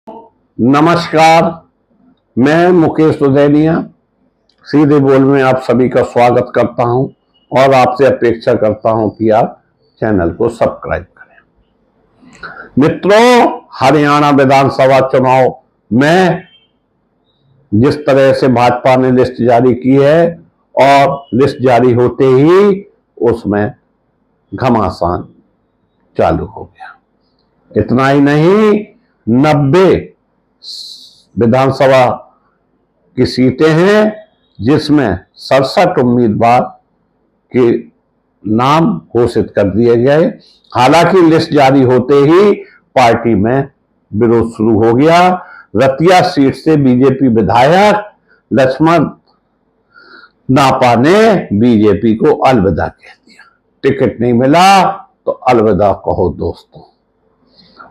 नमस्कार, मैं मुकेश उदैनिया सीधे बोल में आप सभी का स्वागत करता हूं और आपसे अपेक्षा करता हूं कि आप चैनल को सब्सक्राइब करें। मित्रों, हरियाणा विधानसभा चुनाव में जिस तरह से भाजपा ने लिस्ट जारी की है और लिस्ट जारी होते ही उसमें घमासान चालू हो गया। इतना ही नहीं, 90 विधानसभा की सीटें हैं जिसमें 67 उम्मीदवार के नाम घोषित कर दिए गए। हालांकि लिस्ट जारी होते ही पार्टी में विरोध शुरू हो गया। रतिया सीट से बीजेपी विधायक लक्ष्मण नापा ने बीजेपी को अलविदा कह दिया। टिकट नहीं मिला तो अलविदा कहो दोस्तों।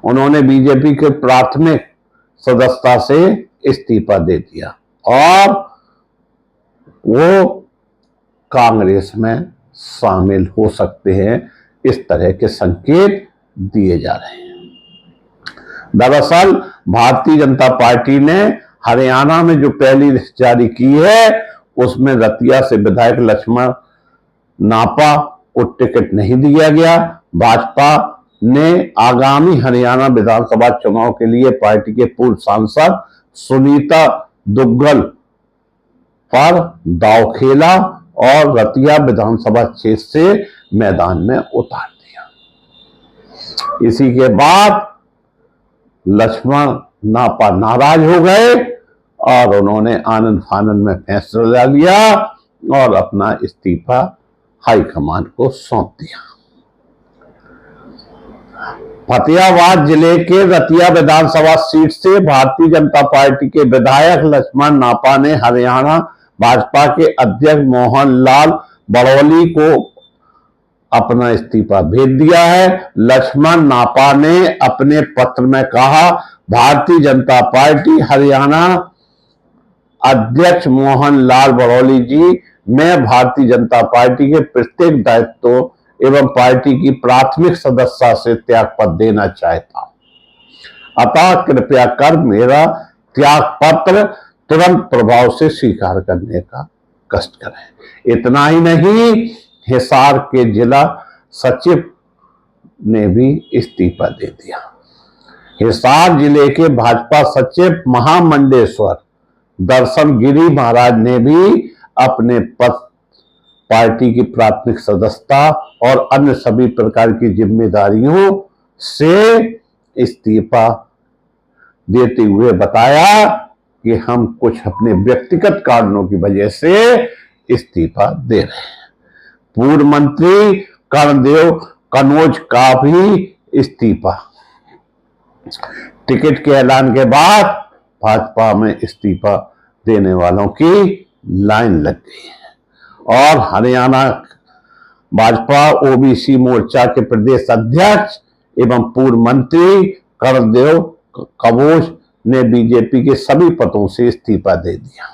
उन्होंने बीजेपी के प्राथमिक सदस्यता से इस्तीफा दे दिया और वो कांग्रेस में शामिल हो सकते हैं, इस तरह के संकेत दिए जा रहे हैं। दरअसल भारतीय जनता पार्टी ने हरियाणा में जो पहली लिस्ट जारी की है उसमें रतिया से विधायक लक्ष्मण नापा को टिकट नहीं दिया गया। भाजपा ने आगामी हरियाणा विधानसभा चुनाव के लिए पार्टी के पूर्व सांसद सुनीता दुग्गल पर दांव खेला और रतिया विधानसभा क्षेत्र से मैदान में उतार दिया। इसी के बाद लक्ष्मण नापा नाराज हो गए और उन्होंने आनंद फानंद में फैसला लिया और अपना इस्तीफा हाईकमान को सौंप दिया। फतेहाबाद जिले के रतिया विधानसभा सीट से भारतीय जनता पार्टी के विधायक लक्ष्मण नापा ने हरियाणा भाजपा के अध्यक्ष मोहन लाल बड़ौली को अपना इस्तीफा भेज दिया है। लक्ष्मण नापा ने अपने पत्र में कहा, भारतीय जनता पार्टी हरियाणा अध्यक्ष मोहन लाल बड़ौली जी, मैं भारतीय जनता पार्टी के प्रत्येक दायित्व एवं पार्टी की प्राथमिक सदस्यता से त्याग पत्र देना चाहता हूं। अतः कृपया कर मेरा त्याग पत्र तुरंत प्रभाव से स्वीकार करने का कष्ट करें। इतना ही नहीं, हिसार के जिला सचिव ने भी इस्तीफा दे दिया। हिसार जिले के भाजपा सचिव महामंडेश्वर दर्शन गिरी महाराज ने भी अपने पद पार्टी की प्राथमिक सदस्यता और अन्य सभी प्रकार की जिम्मेदारियों से इस्तीफा देते हुए बताया कि हम कुछ अपने व्यक्तिगत कारणों की वजह से इस्तीफा दे रहे हैं। पूर्व मंत्री कर्णदेव कनौज का भी इस्तीफा। टिकट के ऐलान के बाद भाजपा में इस्तीफा देने वालों की लाइन लग गई है और हरियाणा भाजपा ओबीसी मोर्चा के प्रदेश अध्यक्ष एवं पूर्व मंत्री कर्णदेव कनौज ने बीजेपी के सभी पदों से इस्तीफा दे दिया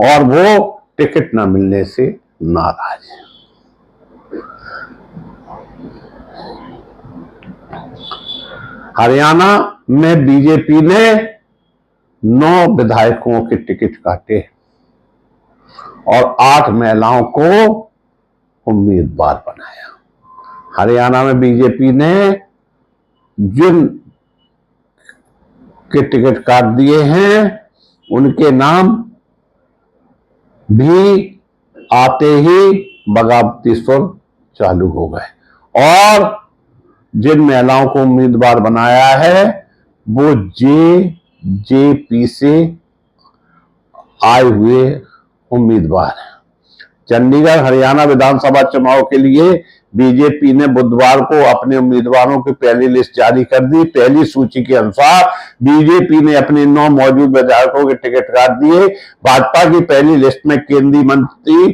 और वो टिकट न मिलने से नाराज है। हरियाणा में बीजेपी ने 9 विधायकों के टिकट काटे और 8 महिलाओं को उम्मीदवार बनाया। हरियाणा में बीजेपी ने जिन के टिकट काट दिए हैं उनके नाम भी आते ही बगावती सुर चालू हो गए और जिन महिलाओं को उम्मीदवार बनाया है वो जेजेपी से आए हुए उम्मीदवार हैं। चंडीगढ़ हरियाणा विधानसभा चुनाव के लिए बीजेपी ने बुधवार को अपने उम्मीदवारों की पहली लिस्ट जारी कर दी। पहली सूची के अनुसार बीजेपी ने अपने 9 मौजूद विधायकों के टिकट काट दिए। भाजपा की पहली लिस्ट में केंद्रीय मंत्री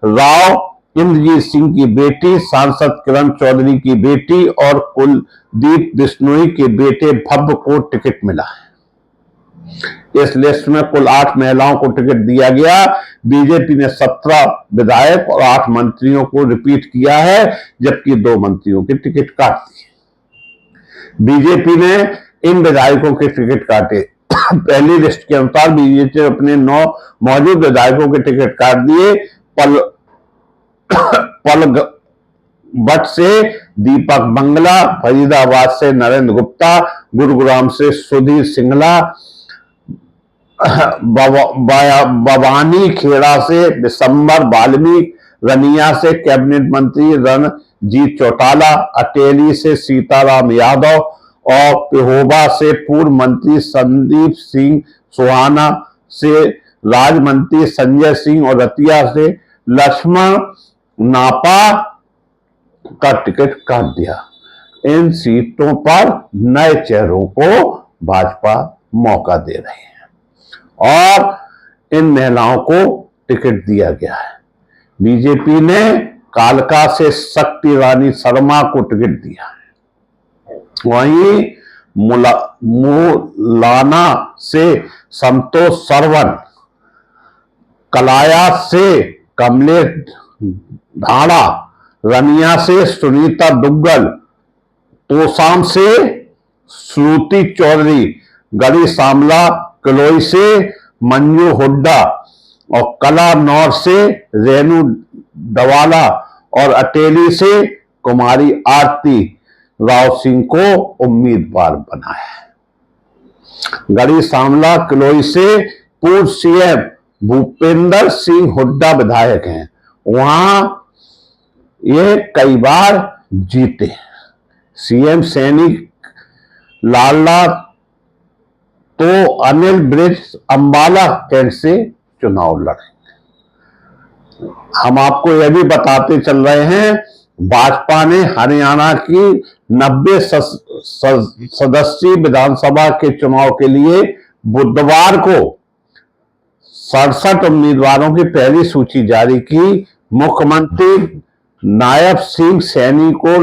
राव इंद्रजीत सिंह की बेटी, सांसद किरण चौधरी की बेटी और कुलदीप बिश्नोई के बेटे भव्य को टिकट मिला है। इस लिस्ट में कुल 8 महिलाओं को टिकट दिया गया। बीजेपी ने 17 विधायक और 8 मंत्रियों को रिपीट किया है, जबकि 2 मंत्रियों के टिकट काट दिए। बीजेपी ने इन विधायकों के टिकट काटे। पहली लिस्ट के अनुसार बीजेपी ने अपने 9 मौजूद विधायकों के टिकट काट दिए। पलवट से दीपक बंगला, फरीदाबाद से नरेंद्र गुप्ता, गुरुग्राम से सुधीर सिंगला, बवानी खेड़ा से विशंबर वाल्मीकि, रनिया से कैबिनेट मंत्री रणजीत चौटाला, अटेली से सीताराम यादव और पेहोवा से पूर्व मंत्री संदीप सिंह, सोहाना से राज्य मंत्री संजय सिंह और रतिया से लक्ष्मण नापा का टिकट काट दिया। इन सीटों पर नए चेहरों को भाजपा मौका दे रही है और इन महिलाओं को टिकट दिया गया है। बीजेपी ने कालका से शक्ति रानी शर्मा को टिकट दिया है। वहीं मुलाना से संतोष सरवन, कलाया से कमलेश ढाड़ा, रनिया से सुनीता दुग्गल, तोसाम से श्रुति चौधरी, गढ़ी सांवला किलोई से मंजू हुड्डा और कलानौर से रेणु डवाला और अटेली से कुमारी आरती राव सिंह को उम्मीदवार बनाया है। गढ़ी सांवला किलोई से पूर्व सीएम भूपेंद्र सिंह हुड्डा विधायक हैं। वहां ये कई बार जीते। सीएम सैनिक लाला तो अनिल ब्रिज अंबाला कैंट से चुनाव लड़ेंगे। हम आपको यह भी बताते चल रहे हैं, भाजपा ने हरियाणा की 90 सदस्यीय विधानसभा के चुनाव के लिए बुधवार को 67 उम्मीदवारों की पहली सूची जारी की। मुख्यमंत्री नायब सिंह सैनी को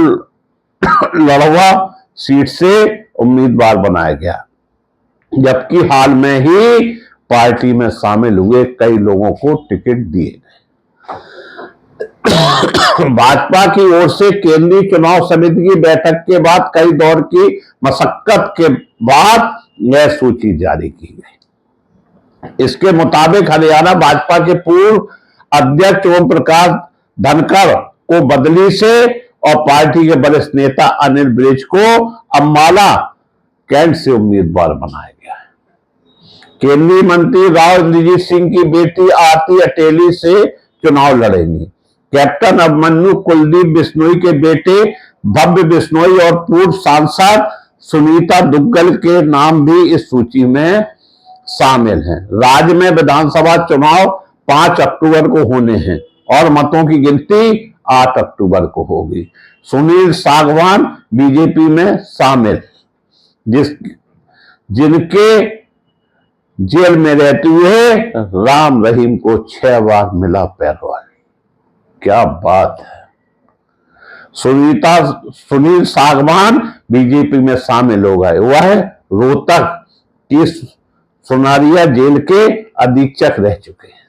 लड़वा सीट से उम्मीदवार बनाया गया, जबकि हाल में ही पार्टी में शामिल हुए कई लोगों को टिकट दिए गए। भाजपा की ओर से केंद्रीय चुनाव समिति की बैठक के बाद कई दौर की मशक्कत के बाद यह सूची जारी की गई। इसके मुताबिक हरियाणा भाजपा के पूर्व अध्यक्ष ओम प्रकाश धनखड़ को बदली से और पार्टी के वरिष्ठ नेता अनिल ब्रिज को अंबाला कैंट से उम्मीदवार बनाया गया है। केंद्रीय मंत्री राव इंद्रजीत सिंह की बेटी आरती अटेली से चुनाव लड़ेंगी। कैप्टन अभिमन्यु कुलदीप बिश्नोई के बेटे भव्य बिश्नोई और पूर्व सांसद सुनीता दुग्गल के नाम भी इस सूची में शामिल हैं। राज्य में विधानसभा चुनाव 5 अक्टूबर को होने हैं और मतों की गिनती 8 अक्टूबर को होगी। सुनील सागवान बीजेपी में शामिल, जिनके जेल में रहते हुए राम रहीम को 6 बार मिला पैरोल। क्या बात है। सुनील सागवान बीजेपी में शामिल हो गए। वह रोहतक की सुनारिया जेल के अधीक्षक रह चुके हैं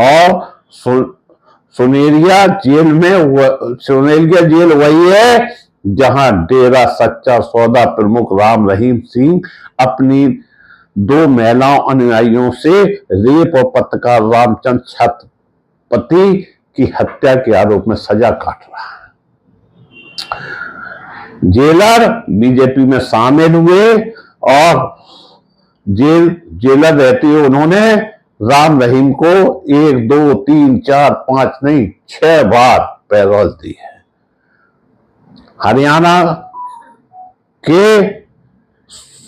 और सुनेरिया जेल वही है जहां डेरा सच्चा सौदा प्रमुख राम रहीम सिंह अपनी 2 महिलाओं अनुयायियों से रेप और पत्रकार रामचंद्र छत्रपति की हत्या के आरोप में सजा काट रहा है। जेलर बीजेपी में शामिल हुए और जेलर रहते हुए उन्होंने राम रहीम को 1, 2, 3, 4, 5 नहीं 6 बार पैरोल दी है। हरियाणा के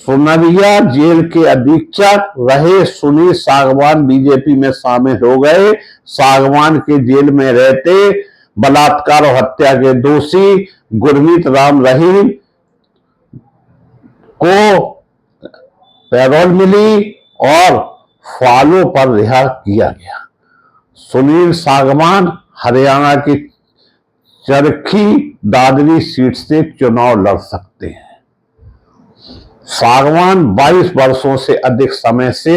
सुनरिया जेल के अधीक्षक रहे सुनील सागवान बीजेपी में शामिल हो गए। सागवान के जेल में रहते बलात्कार और हत्या के दोषी गुरमीत राम रहीम को पैरोल मिली और फॉलो पर रिहा किया गया। सुनील सागवान हरियाणा की चरखी दादरी सीट से चुनाव लड़ सकते हैं। सागवान 22 वर्षों से अधिक समय से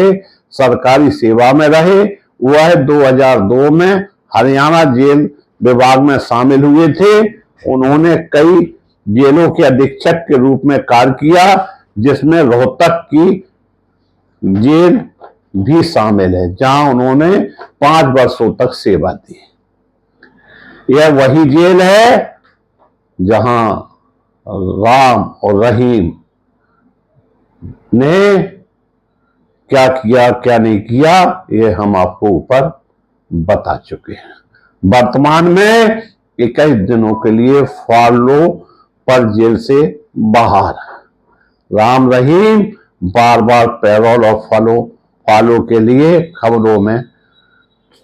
सरकारी सेवा में रहे। वह 2002 में हरियाणा जेल विभाग में शामिल हुए थे। उन्होंने कई जेलों के अधीक्षक के रूप में कार्य किया, जिसमें रोहतक की जेल भी शामिल है, जहां उन्होंने 5 वर्षों तक सेवा दी। यह वही जेल है जहां राम और रहीम ने क्या किया क्या नहीं किया, ये हम आपको ऊपर बता चुके हैं। वर्तमान में 21 दिनों के लिए फॉलो पर जेल से बाहर। राम रहीम बार बार पैरोल और फॉलो के लिए खबरों में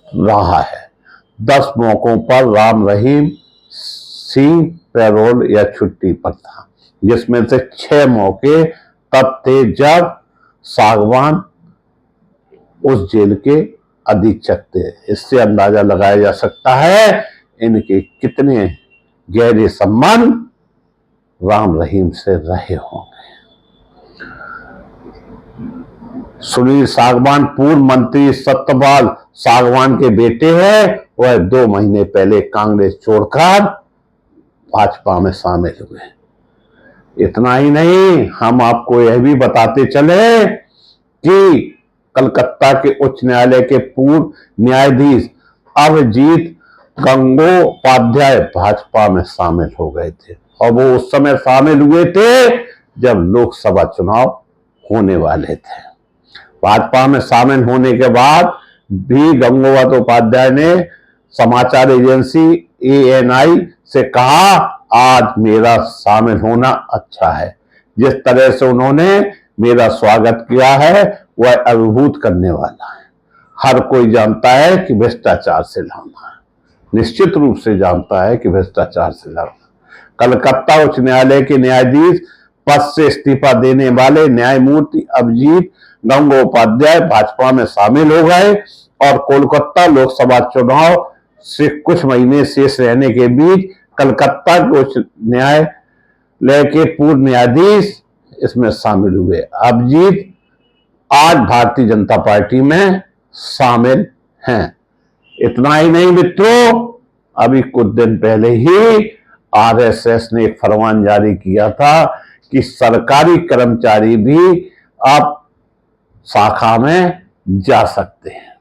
रहा है। 10 मौकों पर राम रहीम सिंह पैरोल या छुट्टी पर था, जिसमें से 6 मौके तब थे जब सागवान उस जेल के अधीक्षक थे। इससे अंदाजा लगाया जा सकता है इनके कितने गहरे संबंध राम रहीम से रहे होंगे। सुनील सागवान पूर्व मंत्री सत्यपाल सागवान के बेटे हैं। वह 2 महीने पहले कांग्रेस छोड़कर भाजपा में शामिल हुए। इतना ही नहीं, हम आपको यह भी बताते चले कि कलकत्ता के उच्च न्यायालय के पूर्व न्यायाधीश अभिजीत गंगोपाध्याय भाजपा में शामिल हो गए थे, और वो उस समय शामिल हुए थे जब लोकसभा चुनाव होने वाले थे। भाजपा में शामिल होने के बाद भी गंगोपाध्याय ने समाचार एजेंसी ANI से कहा, आज मेरा शामिल होना अच्छा है। जिस तरह से उन्होंने मेरा स्वागत किया है वह अभिभूत करने वाला है। हर कोई जानता है कि भ्रष्टाचार से लड़ना है, निश्चित रूप से जानता है कि भ्रष्टाचार से लड़ना। कलकत्ता उच्च न्यायालय के न्यायाधीश पद से इस्तीफा देने वाले न्यायमूर्ति अभिजीत गंगोपाध्याय भाजपा में शामिल हो गए, और कोलकाता लोकसभा चुनाव से कुछ महीने शेष रहने के बीच कलकत्ता के उच्च न्यायालय के पूर्व न्यायाधीश इसमें शामिल हुए। अभिजीत आज भारतीय जनता पार्टी में शामिल हैं। इतना ही नहीं मित्रों, अभी कुछ दिन पहले ही RSS ने एक फरमान जारी किया था कि सरकारी कर्मचारी भी अब शाखा में जा सकते हैं।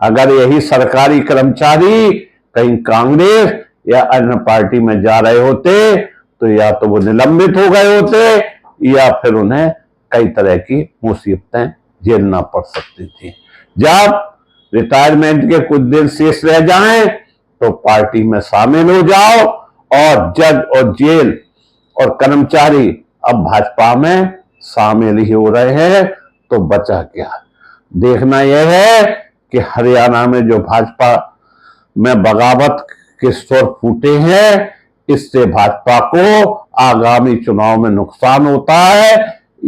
अगर यही सरकारी कर्मचारी कहीं कांग्रेस या अन्य पार्टी में जा रहे होते तो या तो वो निलंबित हो गए होते या फिर उन्हें कई तरह की मुसीबतें झेलना पड़ सकती थी। जब रिटायरमेंट के कुछ दिन शेष रह जाएं तो पार्टी में शामिल हो जाओ, और जज और जेल और कर्मचारी अब भाजपा में शामिल ही हो रहे हैं, तो बचा क्या। देखना यह है कि हरियाणा में जो भाजपा में बगावत के स्वर फूटे हैं, इससे भाजपा को आगामी चुनाव में नुकसान होता है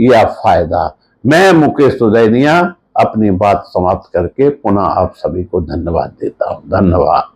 या फायदा। मैं मुकेश सुदैनिया अपनी बात समाप्त करके पुनः आप सभी को धन्यवाद देता हूं। धन्यवाद।